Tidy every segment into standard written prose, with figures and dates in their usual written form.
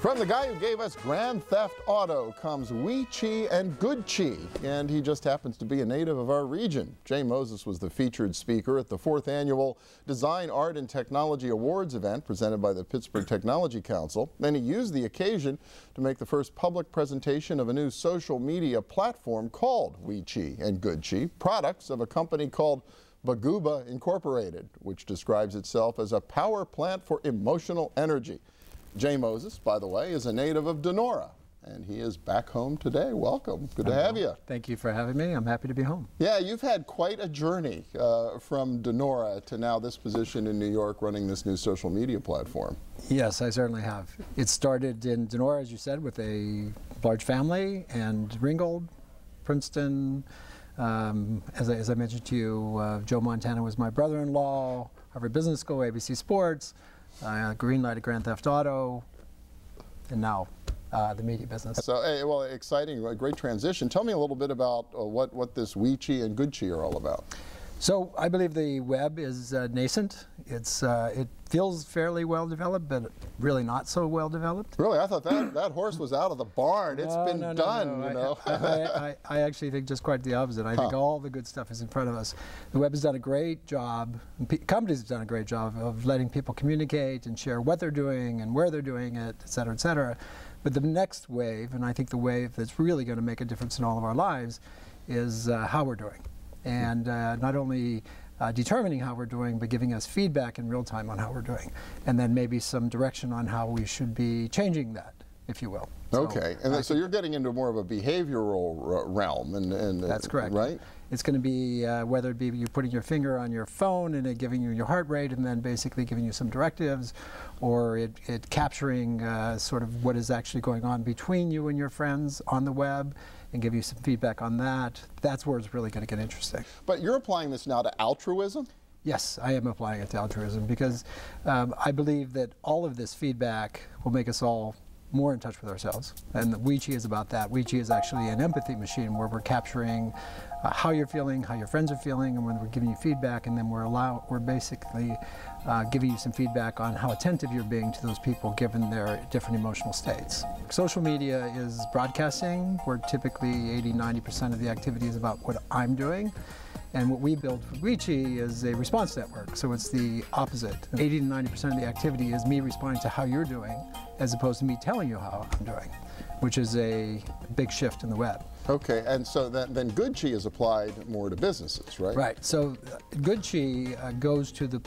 From the guy who gave us Grand Theft Auto comes WeChi and GoodChi, and he just happens to be a native of our region. Jay Moses was the featured speaker at the 4th Annual Design, Art, and Technology Awards event presented by the Pittsburgh Technology Council, and he used the occasion to make the first public presentation of a new social media platform called WeChi and GoodChi, products of a company called Baguba Incorporated, which describes itself as a power plant for emotional energy. Jay Moses, by the way, is a native of Donora, and he is back home today. Welcome. Good to have you. Thank you for having me. I'm happy to be home. Yeah, you've had quite a journey from Donora to now this position in New York running this new social media platform. Yes, I certainly have. It started in Donora, as you said, with a large family, and Ringgold, Princeton. As I mentioned to you, Joe Montana was my brother-in-law, Harvard Business School, ABC Sports, green light at Grand Theft Auto, and now the media business. So, hey, well, exciting, great transition. Tell me a little bit about what this WeChi and GoodChi are all about. So I believe the web is nascent. It feels fairly well developed, but really not so well developed. Really? I thought that horse was out of the barn. It's been done, no. you know. I actually think just quite the opposite. I think all the good stuff is in front of us. The web has done a great job, companies have done a great job of letting people communicate and share what they're doing and where they're doing it, et cetera, et cetera. But the next wave, and I think the wave that's really going to make a difference in all of our lives, is how we're doing. And not only determining how we're doing, but giving us feedback in real time on how we're doing. And then maybe some direction on how we should be changing that, if you will. Okay, and so you're getting into more of a behavioral realm. And that's correct. Right? It's going to be, whether it be you putting your finger on your phone and it giving you your heart rate and then basically giving you some directives, or it capturing sort of what is actually going on between you and your friends on the web, and give you some feedback on that. That's where it's really going to get interesting. But you're applying this now to altruism? Yes, I am applying it to altruism because I believe that all of this feedback will make us all more in touch with ourselves. And WeChi is about that. WeChi is actually an empathy machine where we're capturing how you're feeling, how your friends are feeling, and when we're giving you feedback, and then we're basically giving you some feedback on how attentive you're being to those people given their different emotional states. Social media is broadcasting, where typically 80–90% of the activity is about what I'm doing. And what we built for WeChi is a response network, so it's the opposite. 80–90% of the activity is me responding to how you're doing, as opposed to me telling you how I'm doing, which is a big shift in the web. Okay, and so then GoodChi is applied more to businesses, right? Right. So GoodChi goes to the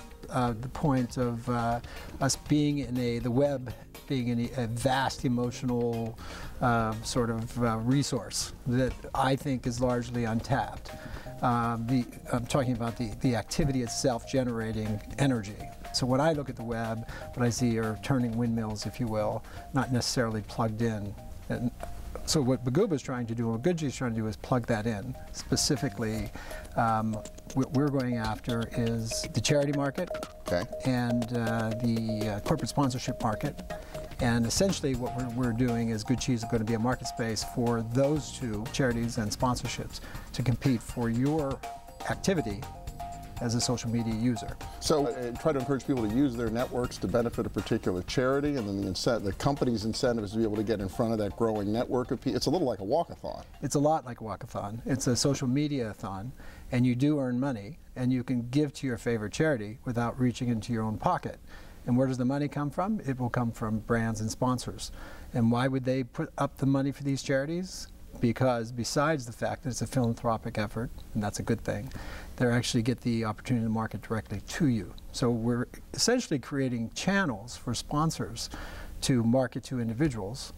point of us being in the web being in a vast emotional sort of resource that I think is largely untapped. I'm talking about the activity itself generating energy. So when I look at the web, what I see are turning windmills, if you will, not necessarily plugged in. And so what Baguba is trying to do, what GoodChi is trying to do, is plug that in. Specifically, what we're going after is the charity market, okay, and the corporate sponsorship market. And essentially what we're doing is GoodChi is going to be a market space for those two, charities and sponsorships, to compete for your activity as a social media user. So try to encourage people to use their networks to benefit a particular charity, and then the company's incentive is to be able to get in front of that growing network of people. It's a little like a walkathon. It's a lot like a walkathon. It's a social media-a-thon, and you do earn money, and you can give to your favorite charity without reaching into your own pocket. And where does the money come from? It will come from brands and sponsors. And why would they put up the money for these charities? Because besides the fact that it's a philanthropic effort, and that's a good thing, they actually get the opportunity to market directly to you. So we're essentially creating channels for sponsors to market to individuals,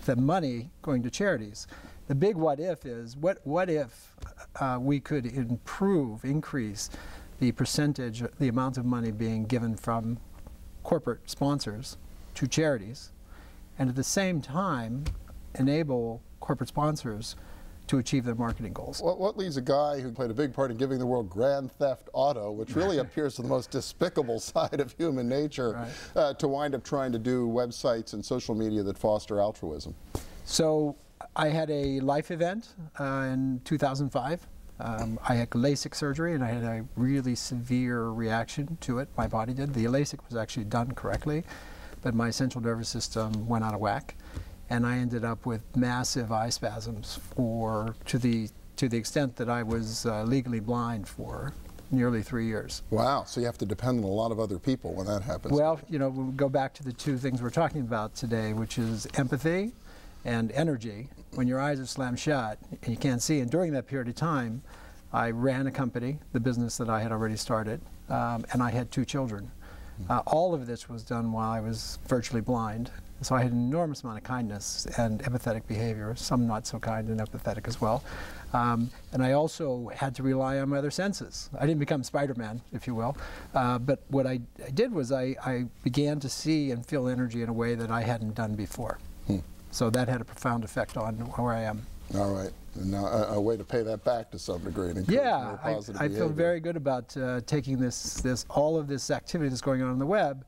the money going to charities. The big what if is, what if we could increase the percentage, the amount of money being given from corporate sponsors to charities, and at the same time enable corporate sponsors to achieve their marketing goals. What leads a guy who played a big part in giving the world Grand Theft Auto, which really appears to the most despicable side of human nature, right, to wind up trying to do websites and social media that foster altruism? So I had a life event in 2005. I had LASIK surgery, and I had a really severe reaction to it. My body did. The LASIK was actually done correctly, but my central nervous system went out of whack, and I ended up with massive eye spasms to the extent that I was legally blind for nearly 3 years. Wow, so you have to depend on a lot of other people when that happens. Well, you know, we'll go back to the two things we're talking about today, which is empathy and energy. When your eyes are slammed shut and you can't see, and during that period of time, I ran a company, the business that I had already started, and I had 2 children. All of this was done while I was virtually blind. So I had an enormous amount of kindness and empathetic behavior, some not so kind and empathetic as well. And I also had to rely on my other senses. I didn't become Spider-Man, if you will. But what I did was I began to see and feel energy in a way that I hadn't done before. So that had a profound effect on where I am. All right. And now a way to pay that back to some degree and encourage more positive I behavior. feel very good about taking all of this activity that's going on the web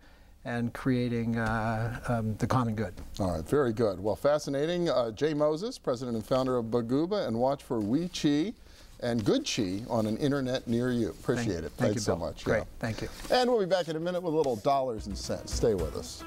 and creating the common good. All right, very good. Well, fascinating. Jay Moses, president and founder of Baguba, and watch for WeQi and GoodQi on an internet near you. Appreciate it. Thank you so Bill. much. Great. Yeah. Thank you. And we'll be back in a minute with a little dollars and cents. Stay with us.